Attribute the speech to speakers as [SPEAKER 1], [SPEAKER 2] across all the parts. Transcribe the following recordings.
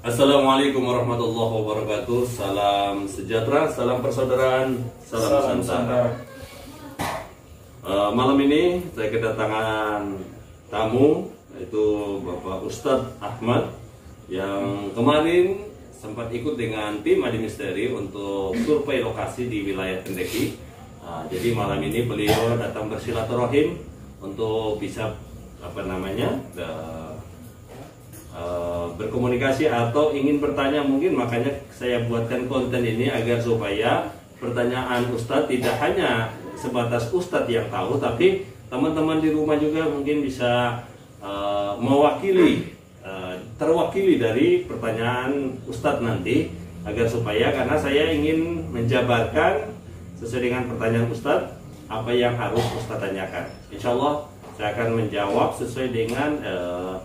[SPEAKER 1] Assalamualaikum warahmatullahi wabarakatuh. Salam sejahtera, salam persaudaraan, salam Nusantara. Malam ini saya kedatangan tamu, yaitu Bapak Ustadz Ahmad yang kemarin sempat ikut dengan tim Adi Misteri untuk survei lokasi di wilayah Kendeki. Jadi malam ini beliau datang bersilaturahim untuk bisa berkomunikasi atau ingin bertanya mungkin, makanya saya buatkan konten ini agar supaya pertanyaan Ustadz tidak hanya sebatas Ustadz yang tahu, tapi teman-teman di rumah juga mungkin bisa terwakili dari pertanyaan Ustadz nanti, agar supaya, karena saya ingin menjabarkan sesuai dengan pertanyaan Ustadz apa yang harus Ustadz tanyakan. Insya Allah saya akan menjawab sesuai dengan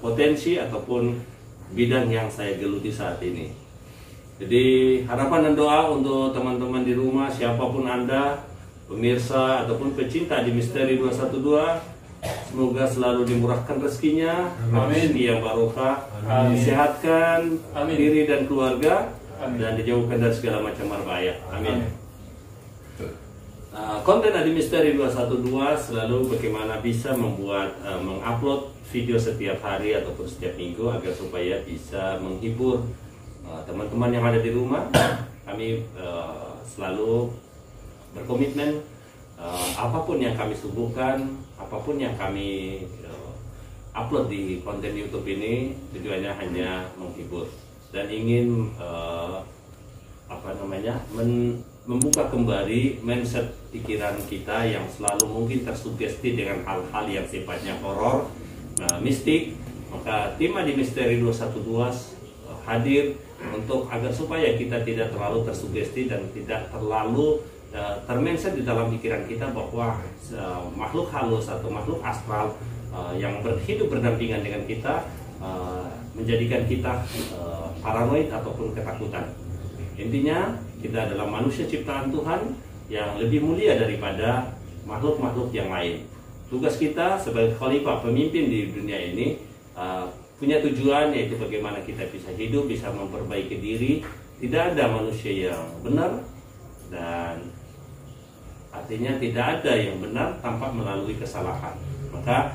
[SPEAKER 1] potensi ataupun bidang yang saya geluti saat ini. Jadi harapan dan doa untuk teman-teman di rumah, siapapun Anda, pemirsa ataupun pecinta di Misteri 212, semoga selalu dimurahkan rezekinya, rezeki yang barokah, disehatkan diri dan keluarga, dan dijauhkan dari segala macam marbahaya. Amin. Konten Adi Misteri 212 selalu bagaimana bisa membuat mengupload video setiap hari ataupun setiap minggu agar supaya bisa menghibur teman-teman yang ada di rumah. Kami selalu berkomitmen, apapun yang kami suguhkan, apapun yang kami upload di konten YouTube ini, tujuannya hanya menghibur dan ingin membuka kembali mindset pikiran kita yang selalu mungkin tersugesti dengan hal-hal yang sifatnya horor, mistik. Maka tim Adi Misteri 212 hadir untuk agar supaya kita tidak terlalu tersugesti dan tidak terlalu termindset di dalam pikiran kita bahwa makhluk halus atau makhluk astral yang hidup berdampingan dengan kita menjadikan kita paranoid ataupun ketakutan. Intinya kita adalah manusia ciptaan Tuhan yang lebih mulia daripada makhluk-makhluk yang lain. Tugas kita sebagai khalifah, pemimpin di dunia ini, punya tujuan, yaitu bagaimana kita bisa hidup, bisa memperbaiki diri. Tidak ada manusia yang benar, dan artinya tidak ada yang benar tanpa melalui kesalahan. Maka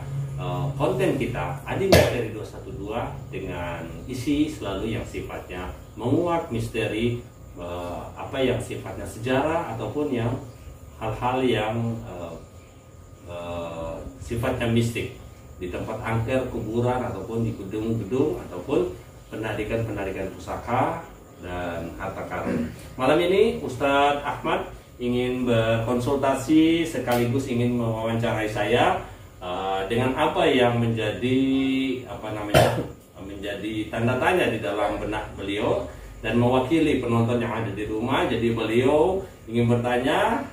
[SPEAKER 1] konten kita Adi Misteri 212 dengan isi selalu yang sifatnya menguak misteri, apa yang sifatnya sejarah ataupun yang hal-hal yang sifatnya mistik di tempat angker, kuburan, ataupun di gedung-gedung, ataupun penarikan pusaka dan harta karun. Malam ini Ustadz Ahmad ingin berkonsultasi sekaligus ingin mewawancarai saya dengan apa yang menjadi menjadi tanda tanya di dalam benak beliau dan mewakili penonton yang ada di rumah. Jadi beliau ingin bertanya,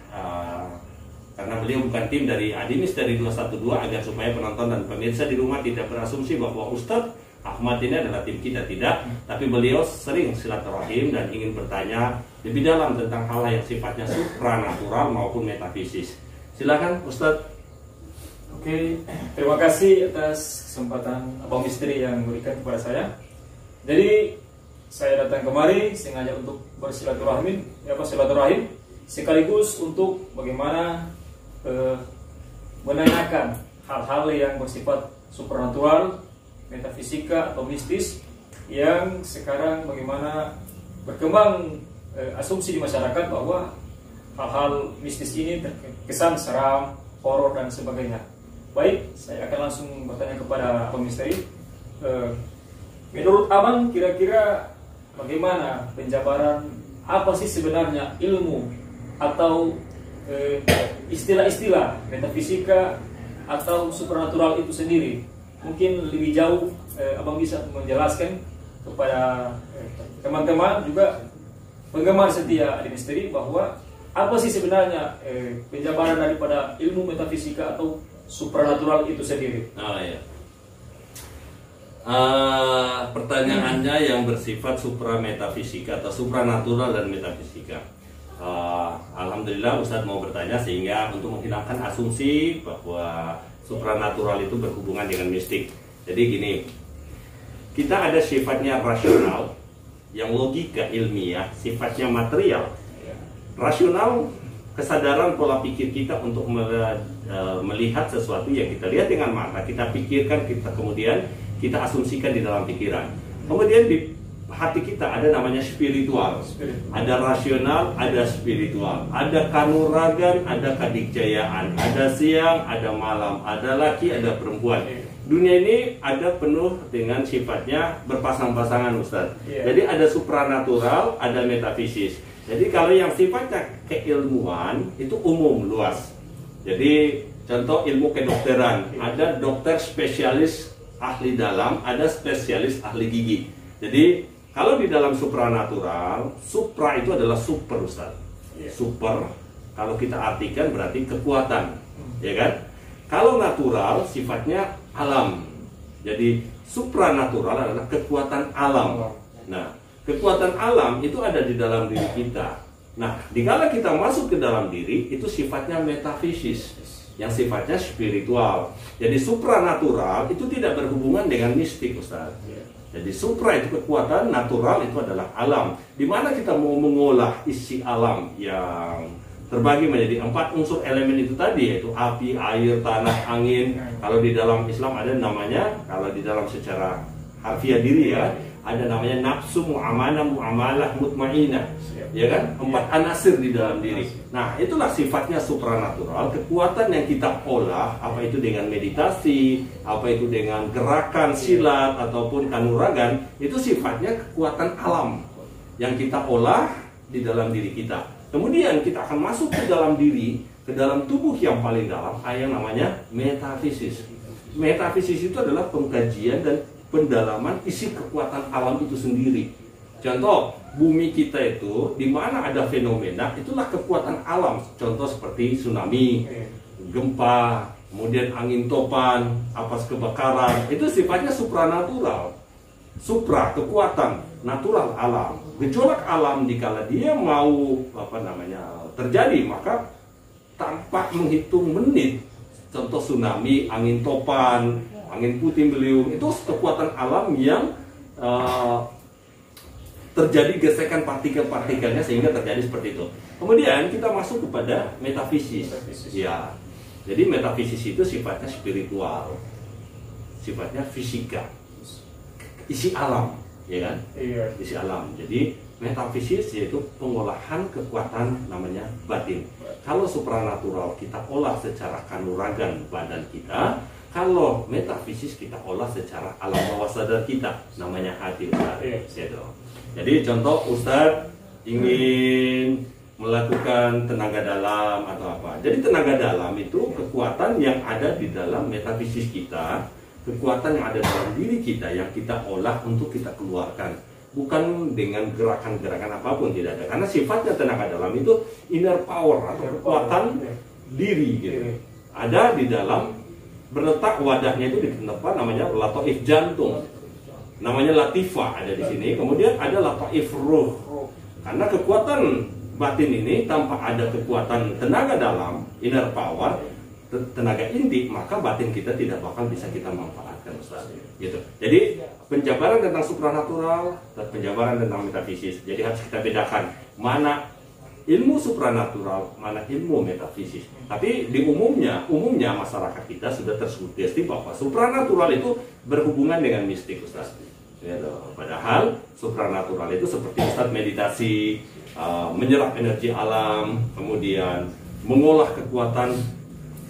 [SPEAKER 1] karena beliau bukan tim dari Adi Misteri 212, agar supaya penonton dan pemirsa di rumah tidak berasumsi bahwa Ustadz Ahmad ini adalah tim kita, tidak. Tapi beliau sering silaturahim dan ingin bertanya lebih dalam tentang hal yang sifatnya supranatural maupun metafisis. Silakan Ustadz.
[SPEAKER 2] Oke, terima kasih atas kesempatan Abang Misteri yang memberikan kepada saya. Jadi saya datang kemari sengaja untuk bersilaturahim, silaturahim sekaligus untuk bagaimana menanyakan hal-hal yang bersifat supernatural, metafisika atau mistis yang sekarang bagaimana berkembang asumsi di masyarakat bahwa hal-hal mistis ini terkesan seram, horor dan sebagainya. Baik, saya akan langsung bertanya kepada Abang Misteri. Menurut Abang, kira-kira bagaimana penjabaran apa sih sebenarnya ilmu atau istilah-istilah metafisika atau supernatural itu sendiri? Mungkin lebih jauh Abang bisa menjelaskan kepada teman-teman juga penggemar setia Adi Misteri bahwa apa sih sebenarnya penjabaran daripada ilmu metafisika atau supernatural itu sendiri?
[SPEAKER 1] Pertanyaannya yang bersifat suprametafisika atau supranatural dan metafisika. Alhamdulillah Ustadz mau bertanya sehingga untuk menghilangkan asumsi bahwa supranatural itu berhubungan dengan mistik. Jadi gini, kita ada sifatnya rasional, yang logika ilmiah, sifatnya material. Rasional, kesadaran pola pikir kita untuk melihat sesuatu yang kita lihat dengan mata, kita pikirkan, kemudian kita asumsikan di dalam pikiran. Kemudian di hati kita ada namanya spiritual, ada rasional, ada spiritual, ada kanuragan, ada kadikjayaan, ada siang, ada malam, ada laki, ada perempuan. Dunia ini ada penuh dengan sifatnya berpasang-pasangan, Ustaz. Jadi ada supranatural, ada metafisis. Jadi kalau yang sifatnya keilmuan itu umum, luas. Jadi contoh ilmu kedokteran, ada dokter spesialis ahli dalam, ada spesialis ahli gigi. Jadi kalau di dalam supranatural, supra itu adalah super, Ustaz. Super, kalau kita artikan berarti kekuatan, ya kan? Kalau natural sifatnya alam. Jadi supranatural adalah kekuatan alam. Nah, kekuatan alam itu ada di dalam diri kita. Nah, dikala kita masuk ke dalam diri, itu sifatnya metafisis, yang sifatnya spiritual. Jadi supranatural itu tidak berhubungan dengan mistik, Ustaz. Jadi supra itu kekuatan, natural itu adalah alam. Di mana kita mau mengolah isi alam yang terbagi menjadi 4 unsur elemen itu tadi, yaitu api, air, tanah, angin. Kalau di dalam Islam ada namanya, kalau di dalam secara harfiah diri ya, ada namanya nafsu, mu'amanah, mu'amalah, mutmainah, ya kan? 4 anasir di dalam diri. Nah, itulah sifatnya supranatural, kekuatan yang kita olah, apa itu dengan meditasi, apa itu dengan gerakan silat ataupun kanuragan, itu sifatnya kekuatan alam yang kita olah di dalam diri kita. Kemudian kita akan masuk ke dalam diri, ke dalam tubuh yang paling dalam, yang namanya metafisis. Metafisis itu adalah pengkajian dan pendalaman isi kekuatan alam itu sendiri. Contoh, bumi kita itu, di mana ada fenomena, itulah kekuatan alam. Contoh seperti tsunami, gempa, kemudian angin topan, apas kebakaran, itu sifatnya supranatural. Supra, kekuatan natural alam. Gejolak alam dikala dia mau terjadi, maka tanpa menghitung menit, contoh tsunami, angin topan, angin puting beliung, itu kekuatan alam yang terjadi gesekan partikel-partikelnya sehingga terjadi seperti itu. Kemudian kita masuk kepada metafisis. Ya. Jadi metafisis itu sifatnya spiritual, sifatnya fisika, isi alam, ya kan? Isi alam. Jadi metafisis yaitu pengolahan kekuatan namanya batin. Kalau supranatural kita olah secara kanuragan badan kita, kalau metafisis kita olah secara alam bawah sadar kita, namanya hati, Ustaz. Jadi contoh Ustaz ingin melakukan tenaga dalam atau apa. Jadi tenaga dalam itu kekuatan yang ada di dalam metafisis kita, kekuatan yang ada dalam diri kita yang kita olah untuk kita keluarkan. Bukan dengan gerakan-gerakan apapun, tidak ada. Karena sifatnya tenaga dalam itu inner power atau kekuatan diri gitu. Ada di dalam, berletak wadahnya itu di tempat namanya lataif jantung. Namanya latifah ada di sini. Kemudian ada lataif ruh. Karena kekuatan batin ini tanpa ada kekuatan tenaga dalam, inner power, tenaga inti, maka batin kita tidak bakal bisa kita manfaatkan, Ustaz. Gitu. Jadi penjabaran tentang supranatural dan penjabaran tentang metafisis. Jadi harus kita bedakan mana ilmu supranatural, mana ilmu metafisis. Tapi di umumnya masyarakat kita sudah tersugesti bahwa supranatural itu berhubungan dengan mistik, Ustaz. Ya, padahal supranatural itu seperti Ustaz meditasi, menyerap energi alam, kemudian mengolah kekuatan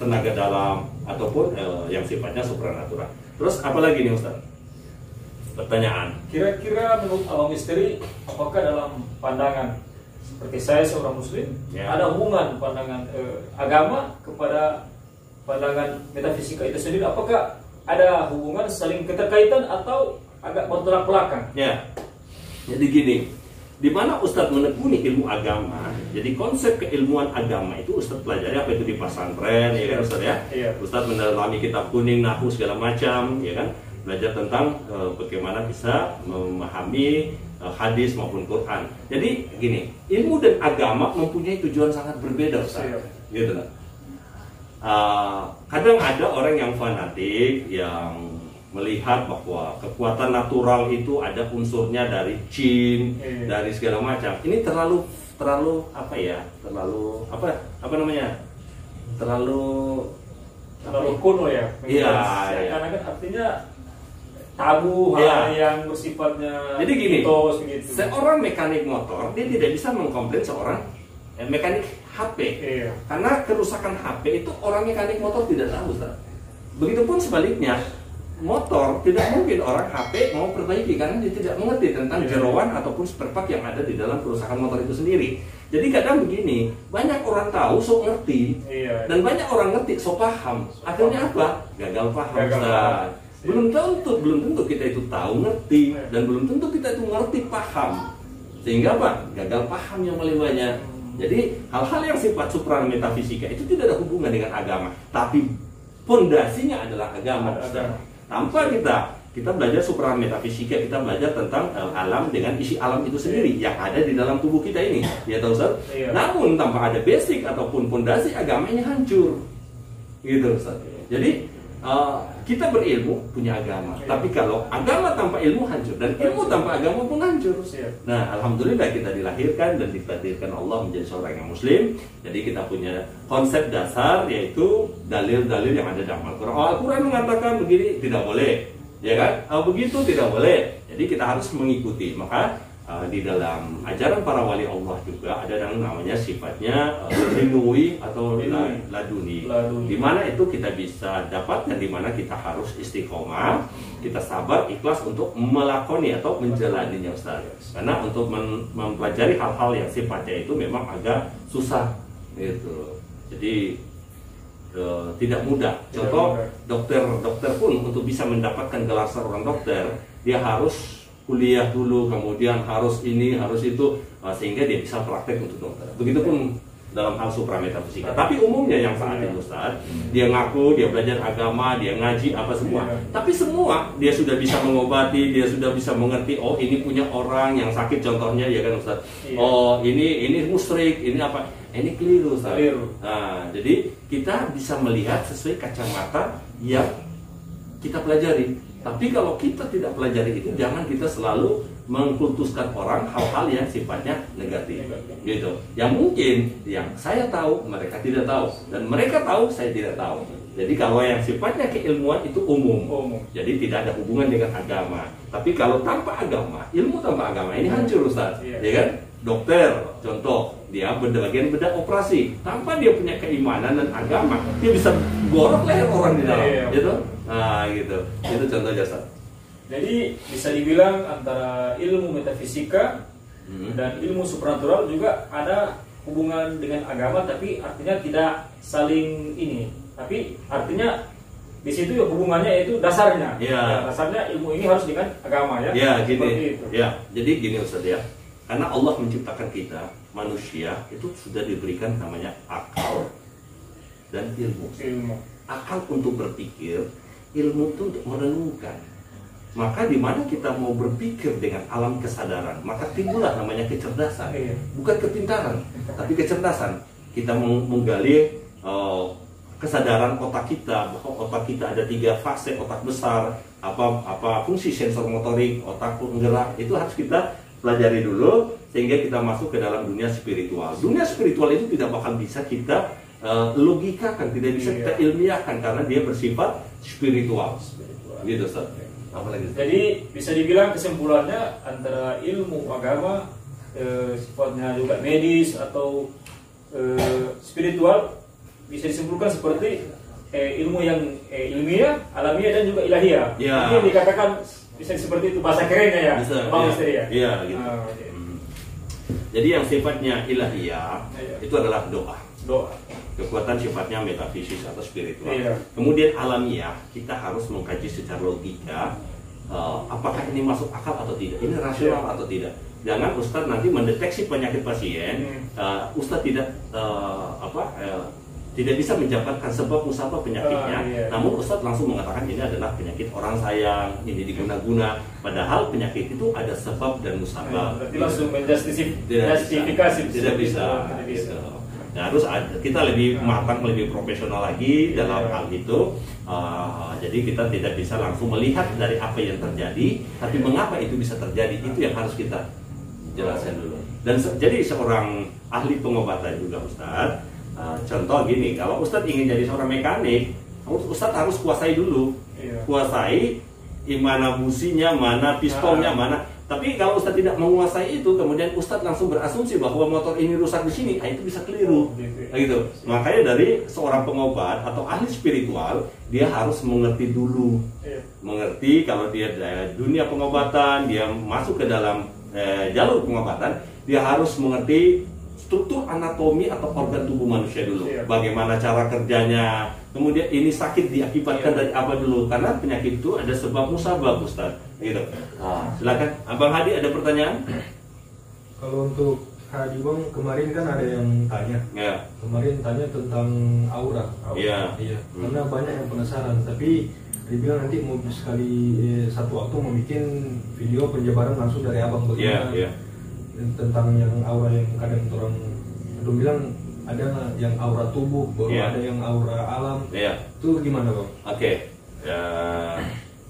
[SPEAKER 1] tenaga dalam ataupun yang sifatnya supranatural. Terus apalagi nih Ustaz? Pertanyaan.
[SPEAKER 2] Kira-kira menurut alam misteri, apakah dalam pandangan seperti saya seorang muslim, ada hubungan pandangan agama kepada pandangan metafisika itu sendiri? Apakah ada hubungan saling keterkaitan atau agak bertolak belakang?
[SPEAKER 1] Ya. Jadi gini, di mana Ustadz menekuni ilmu agama, jadi konsep keilmuan agama itu Ustadz pelajari apa itu di pesantren, ya kan Ustadz ya? Ustadz mendalami kitab kuning, nahwu segala macam, ya kan? Belajar tentang bagaimana bisa memahami hadis maupun Quran. Jadi gini, ilmu dan agama mempunyai tujuan sangat berbeda, Ustadz. Gitu kan? Kadang ada orang yang fanatik, yang melihat bahwa kekuatan natural itu ada unsurnya dari jin, dari segala macam. Ini terlalu apa ya? Apa namanya? Terlalu
[SPEAKER 2] kuno ya.
[SPEAKER 1] Iya.
[SPEAKER 2] Karena kan artinya tabu hal yang bersifatnya
[SPEAKER 1] jadi gini,
[SPEAKER 2] mitos, gitu.
[SPEAKER 1] Seorang mekanik motor dia tidak bisa mengkomplain seorang mekanik HP. Karena kerusakan HP itu orang mekanik motor tidak tahu, Ustaz. Begitupun sebaliknya, motor tidak mungkin orang HP mau perbaiki karena dia tidak mengerti tentang jeroan ataupun spare part yang ada di dalam kerusakan motor itu sendiri. Jadi kadang begini, banyak orang tahu sok ngerti, dan banyak orang ngerti sok paham. Akhirnya apa? Gagal paham. Ustaz. Belum tentu kita itu tahu ngerti, dan belum tentu kita itu ngerti paham. Sehingga apa? Gagal paham yang paling banyak. Jadi hal-hal yang sifat supra metafisika itu tidak ada hubungan dengan agama, tapi pondasinya adalah agama. Tanpa kita belajar supra metafisika, kita belajar tentang alam dengan isi alam itu sendiri yang ada di dalam tubuh kita ini, ya tahu Ustaz? Namun tanpa ada basic ataupun pondasi agama ini hancur, gitu Ustaz. Jadi kita berilmu punya agama, tapi kalau agama tanpa ilmu hancur, dan ilmu tanpa agama pun hancur. Nah, alhamdulillah kita dilahirkan dan ditakdirkan Allah menjadi seorang yang muslim. Jadi kita punya konsep dasar, yaitu dalil-dalil yang ada dalam Al-Quran. Al-Quran mengatakan begini, tidak boleh, ya kan? Begitu tidak boleh. Jadi kita harus mengikuti. Maka di dalam ajaran para wali Allah juga ada yang namanya sifatnya rinui atau laduni, di mana itu kita bisa dapat dan di mana kita harus istiqomah, kita sabar, ikhlas untuk melakoni atau menjalaninya, Ustaz. Karena untuk mempelajari hal-hal yang sifatnya itu memang agak susah, gitu. Jadi tidak mudah. Contoh dokter pun untuk bisa mendapatkan gelar seorang dokter, dia harus kuliah dulu, kemudian harus ini, harus itu, sehingga dia bisa praktek untuk dokter. Begitupun dalam hal supra metafisika. Tapi umumnya yang saat itu, Ustaz, dia ngaku, dia belajar agama, dia ngaji, apa semua. Tapi semua dia sudah bisa mengobati, dia sudah bisa mengerti, oh ini punya orang yang sakit contohnya, ya kan Ustaz. Oh ini musyrik, ini apa? Ini keliru, Ustaz. Nah, jadi kita bisa melihat sesuai kacamata yang kita pelajari. Tapi kalau kita tidak pelajari itu, jangan kita selalu mengkultuskan orang hal-hal yang sifatnya negatif, gitu. Yang mungkin yang saya tahu mereka tidak tahu, dan mereka tahu saya tidak tahu. Jadi kalau yang sifatnya keilmuan itu umum. Jadi tidak ada hubungan dengan agama. Tapi kalau tanpa agama, ilmu tanpa agama ini hancur, Ustaz, ya kan? Dokter, contoh, dia bagian bedah operasi, tanpa dia punya keimanan dan agama, dia bisa borok leher orang di dalam, gitu. Nah, gitu. Itu contohnya, Ustaz.
[SPEAKER 2] Jadi bisa dibilang antara ilmu metafisika dan ilmu supranatural juga ada hubungan dengan agama, tapi artinya tidak saling ini. Tapi artinya di situ hubungannya itu dasarnya. Dasarnya ilmu ini harus dengan agama, ya.
[SPEAKER 1] Gini. Jadi gini, Ustaz, ya. Karena Allah menciptakan kita manusia itu sudah diberikan namanya akal dan ilmu. Akal untuk berpikir, ilmu itu untuk merenungkan. Maka di mana kita mau berpikir dengan alam kesadaran, maka timbullah namanya kecerdasan. Bukan kepintaran, tapi kecerdasan. Kita menggali kesadaran otak kita, bahwa otak kita ada 3 fase, otak besar, apa fungsi sensor motorik, otak penggerak, itu harus kita pelajari dulu sehingga kita masuk ke dalam dunia spiritual. Dunia spiritual itu tidak bakal bisa kita logikakan, tidak bisa kita ilmiahkan karena dia bersifat spiritual. Gitu, Ustaz.
[SPEAKER 2] Jadi bisa dibilang kesimpulannya antara ilmu agama sifatnya juga medis atau spiritual bisa disimpulkan seperti ilmu yang ilmiah, alamiah dan juga ilahiyah. Ini dikatakan bisa seperti itu bahasa kerennya, ya. Bang Misteri, ya.
[SPEAKER 1] Gitu. Jadi yang sifatnya ilahiyah itu adalah doa. Kekuatan sifatnya metafisik atau spiritual. Kemudian alamiah, kita harus mengkaji secara logika apakah ini masuk akal atau tidak, ini rasional atau tidak. Jangan Ustadz nanti mendeteksi penyakit pasien, Ustadz tidak bisa menjabarkan sebab musabab penyakitnya, namun Ustadz langsung mengatakan ini adalah penyakit orang sayang, ini diguna-guna, padahal penyakit itu ada sebab dan musabab.
[SPEAKER 2] Berarti langsung menjustifikasi.
[SPEAKER 1] Tidak bisa. Nah, harus kita lebih matang, lebih profesional lagi dalam hal itu. Jadi kita tidak bisa langsung melihat dari apa yang terjadi, tapi mengapa itu bisa terjadi, itu yang harus kita jelaskan dulu. Dan jadi seorang ahli pengobatan juga Ustadz, contoh gini, kalau Ustadz ingin jadi seorang mekanik, Ustadz harus kuasai dulu, kuasai mana businya, mana pistonnya, mana. Tapi kalau Ustadz tidak menguasai itu, kemudian Ustadz langsung berasumsi bahwa motor ini rusak di sini, itu bisa keliru. Gitu. Makanya dari seorang pengobat atau ahli spiritual, dia harus mengerti dulu. Mengerti kalau dia dunia pengobatan, dia masuk ke dalam jalur pengobatan, dia harus mengerti struktur anatomi atau organ tubuh manusia dulu. Bagaimana cara kerjanya, kemudian ini sakit diakibatkan dari apa dulu, karena penyakit itu ada sebab musabab Ustadz. Gitu. Silakan Abang Hadi, ada pertanyaan?
[SPEAKER 3] Kalau untuk Hadi Bang, kemarin kan ada yang tanya. Kemarin tanya tentang aura. Iya. Karena banyak yang penasaran, tapi dibilang nanti mau sekali satu waktu mau bikin video penjabaran langsung dari Abang bagaimana tentang yang aura yang kadang orang bilang ada yang aura tubuh, baru ada yang aura alam. Itu gimana Bang?
[SPEAKER 1] Oke.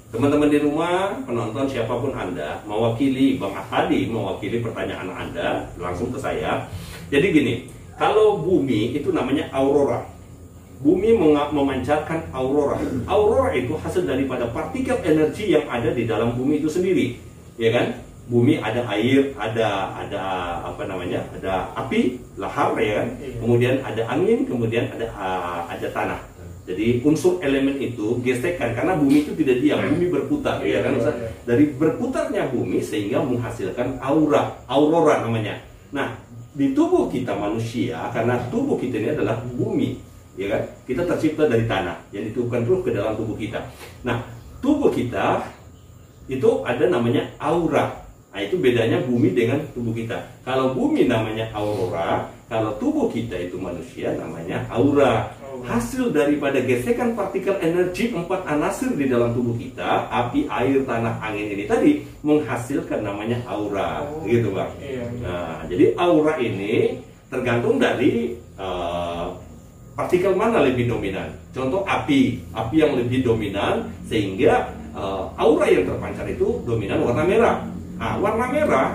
[SPEAKER 1] Teman-teman di rumah, penonton siapapun Anda, mewakili Bang Hadi, mewakili pertanyaan Anda langsung ke saya. Jadi gini, kalau bumi itu namanya aurora. Bumi memancarkan aurora. Aurora itu hasil daripada partikel energi yang ada di dalam bumi itu sendiri, ya kan? Bumi ada air, ada apa namanya? Ada api, lahar, ya kan? Kemudian ada angin, kemudian ada tanah. Jadi unsur elemen itu gesekan, karena bumi itu tidak diam, bumi berputar, ya kan? Dari berputarnya bumi sehingga menghasilkan aurora namanya. Nah, di tubuh kita manusia, karena tubuh kita ini adalah bumi, ya kan? Kita tercipta dari tanah, yang ditiupkan ruh ke dalam tubuh kita. Nah, tubuh kita itu ada namanya aura. Nah, itu bedanya bumi dengan tubuh kita. Kalau bumi namanya aurora, kalau tubuh kita itu manusia namanya aura. Hasil daripada gesekan partikel energi 4 anasir di dalam tubuh kita, api, air, tanah, angin ini tadi menghasilkan namanya aura, gitu Bang. Nah, jadi aura ini tergantung dari partikel mana lebih dominan. Contoh api yang lebih dominan sehingga aura yang terpancar itu dominan warna merah. Nah, warna merah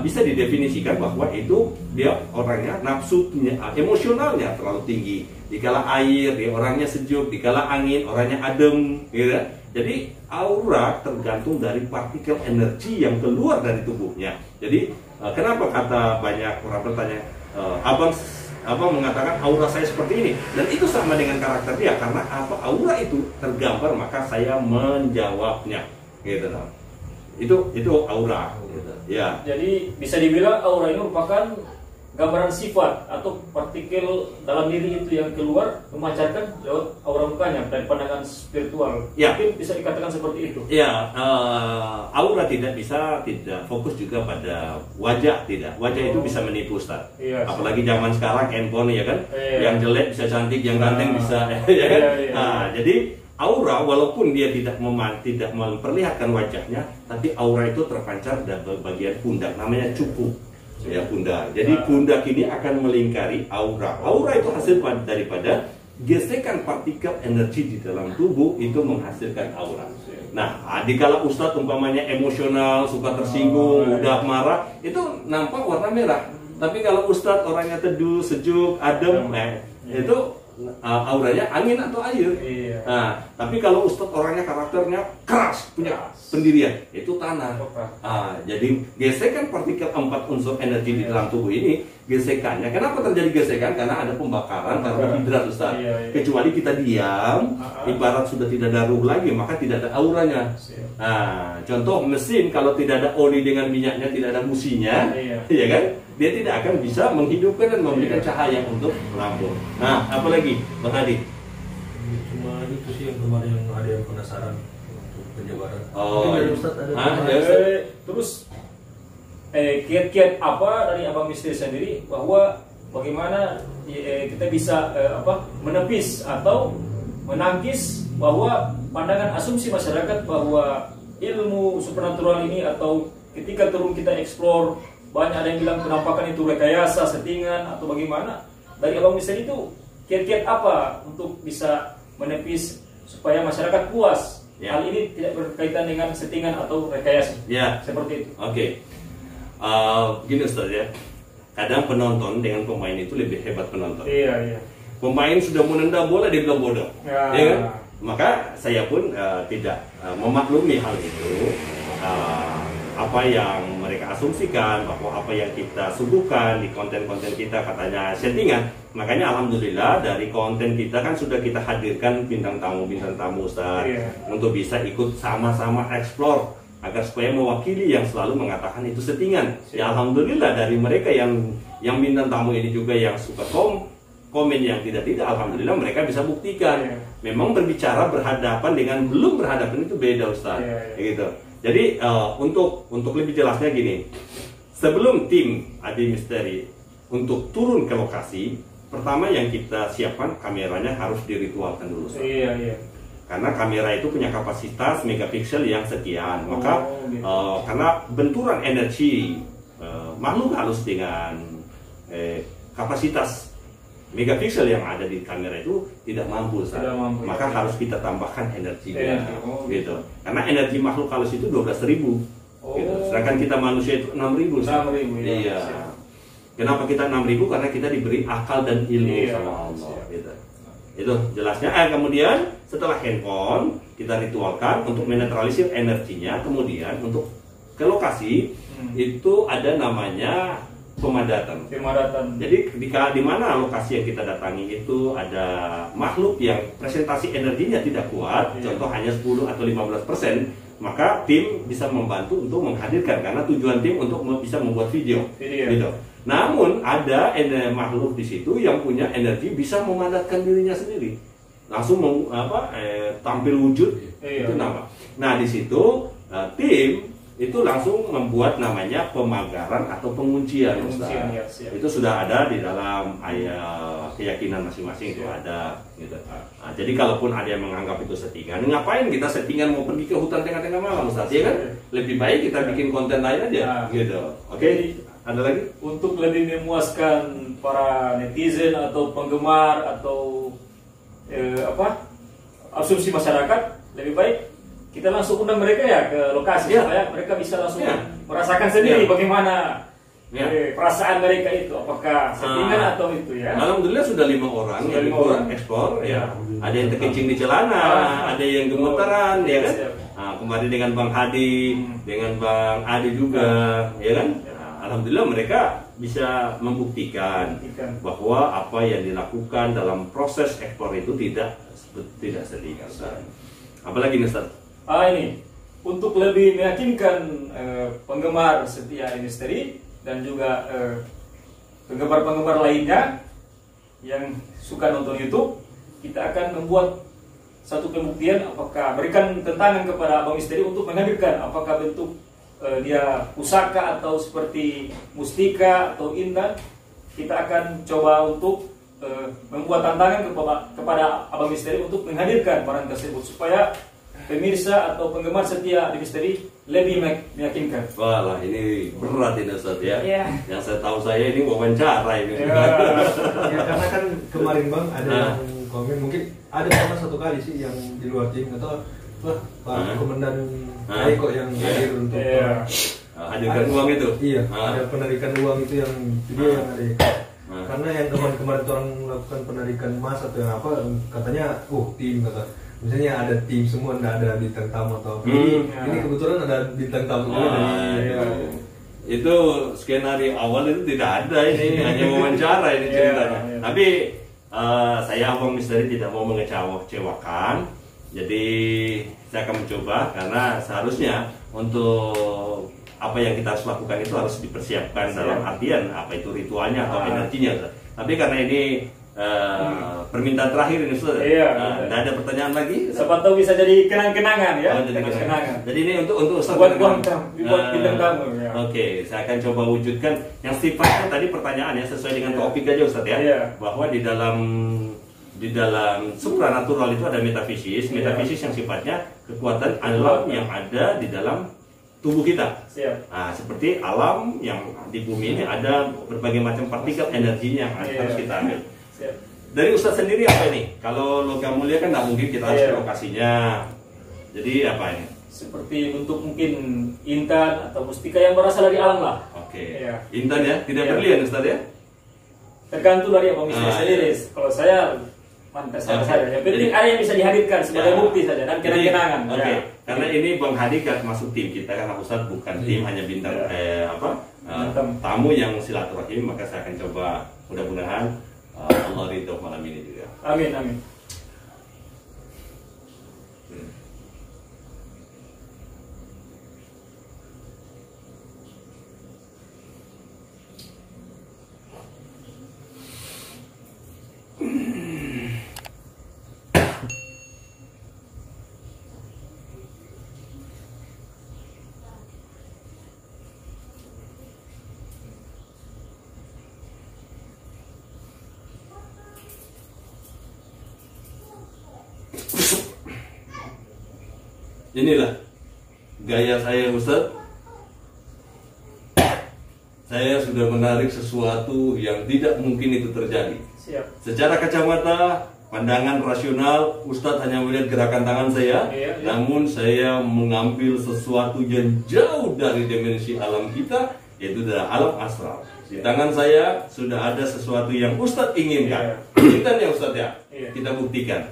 [SPEAKER 1] bisa didefinisikan bahwa itu dia orangnya nafsunya, emosionalnya terlalu tinggi. Dikala air, dia orangnya sejuk. Dikala angin, orangnya adem, gitu. Jadi aura tergantung dari partikel energi yang keluar dari tubuhnya. Jadi kenapa kata banyak orang bertanya, abang mengatakan aura saya seperti ini, dan itu sama dengan karakter dia, karena apa? Aura itu tergambar, maka saya menjawabnya, gitu. Itu aura, gitu. Ya.
[SPEAKER 2] Jadi bisa dibilang aura ini merupakan gambaran sifat atau partikel dalam diri itu yang keluar memancarkan lewat aura mukanya dari pandangan spiritual. Mungkin bisa dikatakan seperti itu.
[SPEAKER 1] Ya, aura tidak fokus juga pada wajah, tidak. Wajah itu bisa menipu, Ustaz. Apalagi zaman sekarang handphone, ya kan? Yang jelek bisa cantik, yang ganteng bisa, ya kan? Nah, jadi aura walaupun dia tidak memperlihatkan wajahnya, tapi aura itu terpancar dari bagian pundak, namanya cupu. Ya, pundak. Jadi pundak ini akan melingkari aura. Aura itu hasil daripada gesekan partikel energi di dalam tubuh, itu menghasilkan aura. Nah, dikala Ustadz umpamanya emosional, suka tersinggung, mudah marah, itu nampak warna merah. Tapi kalau Ustadz orangnya teduh, sejuk, adem, itu auranya angin atau air. Nah, tapi kalau Ustadz orangnya karakternya keras, punya pendirian, itu tanah. Jadi gesekan partikel 4 unsur energi di dalam tubuh ini, gesekannya, kenapa terjadi gesekan? Karena ada pembakaran karbohidrat, Ustaz. Kecuali kita diam, ibarat sudah tidak ada ruh lagi, maka tidak ada auranya. Nah, contoh mesin kalau tidak ada oli dengan minyaknya, tidak ada businya, ya kan? Dia tidak akan bisa menghidupkan dan memberikan cahaya untuk lampu. Nah, apalagi Bang Hadi?
[SPEAKER 3] Cuma itu sih yang kemarin yang ada yang penasaran untuk penjabaran.
[SPEAKER 2] Ustaz ada. Terus kiat-kiat apa dari Abang Misteri sendiri bahwa bagaimana kita bisa menepis atau menangkis bahwa pandangan asumsi masyarakat bahwa ilmu supernatural ini, atau ketika turun kita eksplor, banyak ada yang bilang penampakan itu rekayasa, settingan atau bagaimana. dari Abang Misteri itu kiat-kiat apa untuk bisa menepis supaya masyarakat puas? Hal ini tidak berkaitan dengan settingan atau rekayasa. Seperti itu.
[SPEAKER 1] Oke. Gini Ustaz ya. Kadang penonton dengan pemain itu lebih hebat penonton.
[SPEAKER 2] Iya.
[SPEAKER 1] Pemain sudah menendang bola dia bilang bodoh. Ya kan? Maka saya pun tidak memaklumi hal itu. Apa yang mereka asumsikan, bahwa apa yang kita suguhkan di konten-konten kita katanya settingan. Makanya alhamdulillah dari konten kita kan sudah kita hadirkan bintang tamu Ustaz, untuk bisa ikut sama-sama explore agar supaya mewakili yang selalu mengatakan itu settingan. Ya alhamdulillah dari mereka yang bintang tamu ini juga yang suka komen yang tidak alhamdulillah mereka bisa buktikan. Memang berbicara berhadapan dengan belum berhadapan itu beda Ustaz. Gitu. Jadi untuk lebih jelasnya gini, sebelum tim Adi Misteri untuk turun ke lokasi, pertama yang kita siapkan kameranya harus diritualkan dulu. Karena kamera itu punya kapasitas megapiksel yang sekian, maka karena benturan energi makhluk halus dengan kapasitas megapiksel yang ada di kamera itu tidak mampu, maka harus kita tambahkan energinya, gitu. Karena energi makhluk halus itu 12.000, gitu. Sedangkan kita manusia itu 6.000. Iya. Kenapa kita 6.000? Karena kita diberi akal dan ilmu sama Allah, gitu. Itu jelasnya. Kemudian setelah handphone kita ritualkan untuk menetralisir energinya, kemudian untuk ke lokasi itu ada namanya pemadatan. Jadi di mana lokasi yang kita datangi itu ada makhluk yang presentasi energinya tidak kuat, contoh hanya 10 atau 15%, maka tim bisa membantu untuk menghadirkan, karena tujuan tim untuk bisa membuat video. Gitu. Namun ada makhluk di situ yang punya energi bisa memadatkan dirinya sendiri, langsung tampil wujud, itu nama. Nah di situ tim itu langsung membuat namanya pemagaran atau penguncian. Itu sudah ada di dalam keyakinan masing-masing, itu ada gitu. Nah, jadi kalaupun ada yang menganggap itu settingan, ngapain kita settingan mau pergi ke hutan tengah-tengah malam Ustaz, ya kan? Lebih baik kita bikin konten lain aja gitu. Oke. Ada lagi?
[SPEAKER 2] Untuk lebih memuaskan para netizen atau penggemar atau asumsi masyarakat, lebih baik kita langsung undang mereka ya ke lokasi supaya mereka bisa langsung merasakan sendiri bagaimana perasaan mereka itu, apakah settingan atau itu ya.
[SPEAKER 1] Alhamdulillah sudah 5 orang yang ikut ekspor ya. Ada yang terkencing di celana, ada yang gemetaran, ya kan? Kemarin dengan Bang Hadi, dengan Bang Adi juga, ya kan? Alhamdulillah mereka bisa membuktikan bahwa apa yang dilakukan dalam proses ekspor itu tidak settingan. Apalagi nih Ustaz?
[SPEAKER 2] Ini untuk lebih meyakinkan penggemar setia Misteri dan juga penggemar-penggemar lainnya yang suka nonton YouTube, kita akan membuat satu pembuktian, apakah berikan tentangan kepada Abang Misteri untuk menghadirkan apakah bentuk dia pusaka atau seperti mustika atau intan. Kita akan coba untuk membuat tantangan kepada Abang Misteri untuk menghadirkan barang tersebut supaya pemirsa atau penggemar setia di Misteri lebih meyakinkan.
[SPEAKER 1] Walah, ini berat ini Ustaz ya. Yang saya tahu saya ini wawancara ini.
[SPEAKER 3] Karena kan kemarin Bang ada yang komen, mungkin ada sama satu kali sih yang di luar tim atau Pak Komandan Eko yang hadir untuk
[SPEAKER 1] hadirkan uang itu.
[SPEAKER 3] Iya, ada penarikan uang itu yang dia yang ada. Karena yang kemarin orang melakukan penarikan emas atau yang apa, katanya tim kata. Misalnya ada tim semua, tidak ada bintang tamu atau apa. Ini kebetulan ada bintang tamu juga dari
[SPEAKER 1] itu skenario awal itu tidak ada, ini hanya wawancara ini ceritanya. Tapi saya Abang Misteri tidak mau mengecewakan, jadi saya akan mencoba, karena seharusnya untuk apa yang kita harus lakukan itu harus dipersiapkan dalam artian apa itu ritualnya atau energinya. Tapi karena ini permintaan terakhir ini sudah, tidak ada pertanyaan lagi.
[SPEAKER 2] Siapa tahu bisa jadi kenang-kenangan ya.
[SPEAKER 1] Jadi ini untuk
[SPEAKER 2] buat bintang tamu.
[SPEAKER 1] Oke, saya akan coba wujudkan yang sifatnya tadi pertanyaannya sesuai dengan topik aja Ustaz ya. Bahwa di dalam supranatural itu ada metafisis yang sifatnya kekuatan alam yang ada di dalam tubuh kita.
[SPEAKER 2] Siap.
[SPEAKER 1] Nah, seperti alam yang di bumi ini ada berbagai macam partikel energinya yang harus kita ambil.
[SPEAKER 2] Siap.
[SPEAKER 1] Dari Ustadz sendiri apa ini? Kalau logam mulia kan nggak mungkin kita harus ke lokasinya. Jadi apa ini?
[SPEAKER 2] Seperti bentuk mungkin intan atau mustika yang berasal dari alam lah.
[SPEAKER 1] Oke.
[SPEAKER 2] Iya.
[SPEAKER 1] Intan ya, tidak berlian Ustadz ya?
[SPEAKER 2] Tergantung dari abang istri sendiri. Kalau saya mantas saja. Yang penting ada yang bisa dihadirkan sebagai bukti saja dan kenang-kenangan.
[SPEAKER 1] Oke. Karena ini Bang Hadi kan masuk tim kita karena Ustadz bukan tim, hanya bintang tamu yang silaturahim, maka saya akan coba mudah-mudahan Allah ridho malam ini juga.
[SPEAKER 2] Amin, amin.
[SPEAKER 1] Inilah gaya saya Ustadz. Saya sudah menarik sesuatu yang tidak mungkin itu terjadi.
[SPEAKER 2] Siap.
[SPEAKER 1] Secara kacamata, pandangan rasional, Ustadz hanya melihat gerakan tangan saya, namun saya mengambil sesuatu yang jauh dari dimensi alam kita, yaitu dari alam astral. Di tangan saya sudah ada sesuatu yang Ustadz inginkan. Inginkan ya Ustadz ya? Kita buktikan.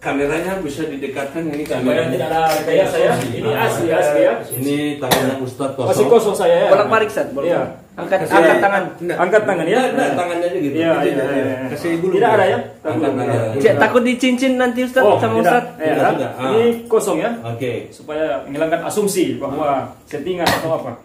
[SPEAKER 1] Kameranya bisa didekatkan ini kamera.
[SPEAKER 2] Tidak ada kayak saya. Ini asli ya.
[SPEAKER 1] Ini tangannya Ustadz kosong.
[SPEAKER 2] Masih kosong saya ya.
[SPEAKER 4] Bolak-balik Ustadz.
[SPEAKER 2] Iya.
[SPEAKER 4] Angkat tangan.
[SPEAKER 2] Angkat tangan ya.
[SPEAKER 1] Tangannya aja gitu.
[SPEAKER 2] Iya.
[SPEAKER 3] Kasih dulu.
[SPEAKER 2] Tidak ada ya.
[SPEAKER 1] Angkat tangan.
[SPEAKER 4] Takut dicincin nanti Ustadz sama Ustadz.
[SPEAKER 2] Ini kosong ya.
[SPEAKER 1] Oke.
[SPEAKER 2] Supaya menghilangkan asumsi bahwa settingan atau apa.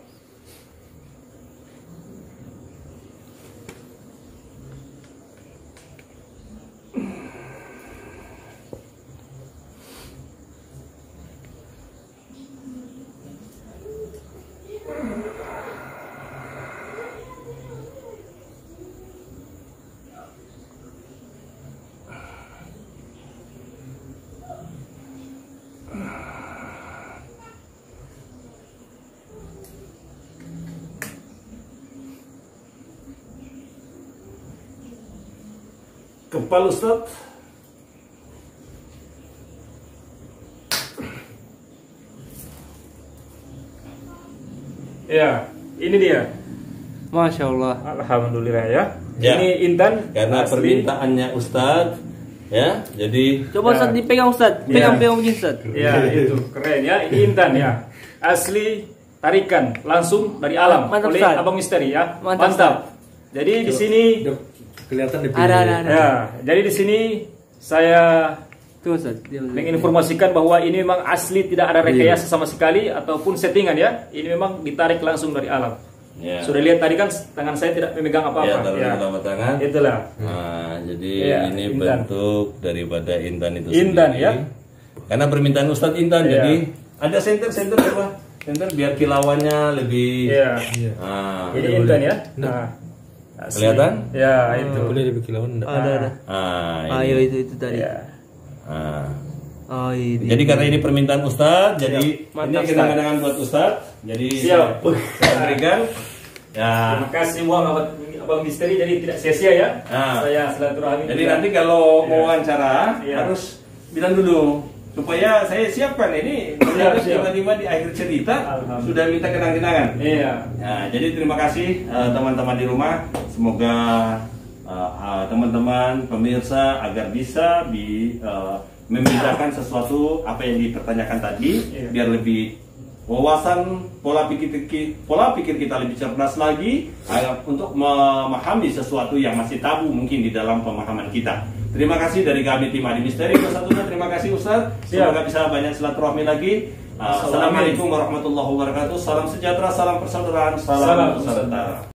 [SPEAKER 1] Kepala Ustadz.
[SPEAKER 2] Ya, ini dia.
[SPEAKER 4] Masya Allah.
[SPEAKER 2] Alhamdulillah ya.
[SPEAKER 1] Ya.
[SPEAKER 2] Ini intan.
[SPEAKER 1] Karena
[SPEAKER 2] asli.
[SPEAKER 1] permintaannya Ustadz, ya. Jadi
[SPEAKER 4] Coba Ustadz dipegang Ustadz. Pegang-pegang begini Ustadz.
[SPEAKER 2] Ya, itu keren ya. Ini intan ya. Asli tarikan langsung dari alam.
[SPEAKER 4] Mantap,
[SPEAKER 2] oleh
[SPEAKER 4] Ustadz.
[SPEAKER 2] Abang Misteri ya.
[SPEAKER 4] Mantap.
[SPEAKER 2] Jadi di sini
[SPEAKER 3] kelihatan di
[SPEAKER 4] ada.
[SPEAKER 2] ya, jadi di sini saya
[SPEAKER 4] Tuh Ustadz.
[SPEAKER 2] menginformasikan bahwa ini memang asli, tidak ada rekayasa sama sekali ataupun settingan ya. Ini memang ditarik langsung dari alam.
[SPEAKER 1] ya.
[SPEAKER 2] Sudah lihat tadi kan tangan saya tidak memegang apa-apa.
[SPEAKER 1] Ya, taruh tangan.
[SPEAKER 2] Itulah.
[SPEAKER 1] Nah, jadi
[SPEAKER 2] Ya,
[SPEAKER 1] ini
[SPEAKER 2] intan.
[SPEAKER 1] bentuk daripada intan itu
[SPEAKER 2] Intan
[SPEAKER 1] sendiri.
[SPEAKER 2] ya.
[SPEAKER 1] Karena permintaan Ustadz intan,
[SPEAKER 2] Ya.
[SPEAKER 1] jadi ada senter apa? Senter biar kilauannya lebih.
[SPEAKER 2] Iya.
[SPEAKER 1] Nah,
[SPEAKER 2] Ini intan ya. Nah, asli.
[SPEAKER 1] kelihatan?
[SPEAKER 2] Ya, itu.
[SPEAKER 3] boleh lebih kilauan.
[SPEAKER 4] Ada.
[SPEAKER 1] Ini.
[SPEAKER 4] Ayo itu tadi.
[SPEAKER 2] Ya.
[SPEAKER 1] Nah.
[SPEAKER 4] Oh ini.
[SPEAKER 1] Jadi karena ini permintaan Ustadz, jadi
[SPEAKER 2] Mantap,
[SPEAKER 1] ini kenang-kenangan buat Ustadz. Jadi
[SPEAKER 2] Siap.
[SPEAKER 1] saya berikan. Ya.
[SPEAKER 2] Terima kasih Abang Misteri, jadi tidak sia-sia ya.
[SPEAKER 1] Nah.
[SPEAKER 2] Saya silaturahmi.
[SPEAKER 1] Jadi
[SPEAKER 2] juga.
[SPEAKER 1] nanti kalau
[SPEAKER 2] Ya.
[SPEAKER 1] mau wawancara
[SPEAKER 2] Ya.
[SPEAKER 1] harus bilang dulu supaya saya siapkan ini. Harus
[SPEAKER 2] siap.
[SPEAKER 1] tiba-tiba di akhir cerita
[SPEAKER 2] Alhamdulillah.
[SPEAKER 1] sudah minta kenang-kenangan.
[SPEAKER 2] Iya.
[SPEAKER 1] Nah, jadi terima kasih teman-teman di rumah. Semoga teman-teman pemirsa agar bisa membedakan sesuatu apa yang dipertanyakan tadi,
[SPEAKER 2] Iya.
[SPEAKER 1] biar lebih wawasan pola pikir kita lebih cerdas lagi untuk memahami sesuatu yang masih tabu mungkin di dalam pemahaman kita. Terima kasih dari kami tim Adi Misteri. Terima kasih Ustadz. Semoga bisa banyak silaturahmi lagi. Assalamualaikum warahmatullahi wabarakatuh. Salam sejahtera, salam persaudaraan, salam nusantara.